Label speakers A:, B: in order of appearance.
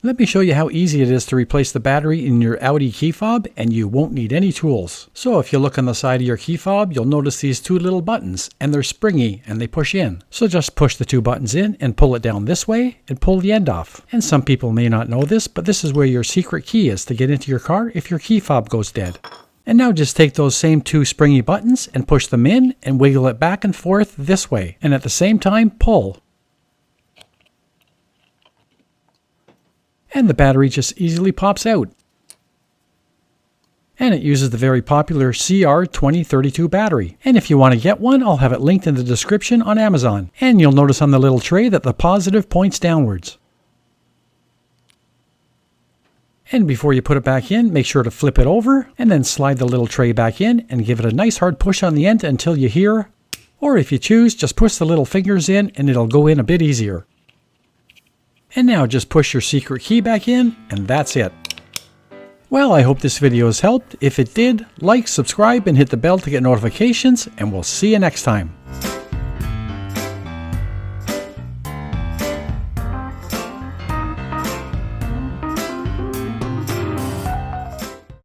A: Let me show you how easy it is to replace the battery in your Audi key fob, and you won't need any tools. So if you look on the side of your key fob, you'll notice these two little buttons, and they're springy and they push in. So just push the two buttons in and pull it down this way and pull the end off. And some people may not know this, but this is where your secret key is to get into your car if your key fob goes dead. And now just take those same two springy buttons and push them in and wiggle it back and forth this way. And at the same time, pull. And the battery just easily pops out. And it uses the very popular CR2032 battery. And if you want to get one, I'll have it linked in the description on Amazon. And you'll notice on the little tray that the positive points downwards. And before you put it back in, make sure to flip it over and then slide the little tray back in and give it a nice hard push on the end until you hear, or if you choose, just push the little fingers in and it'll go in a bit easier. And now just push your secret key back in, and that's it. Well, I hope this video has helped. If it did, like, subscribe, and hit the bell to get notifications, and we'll see you next time.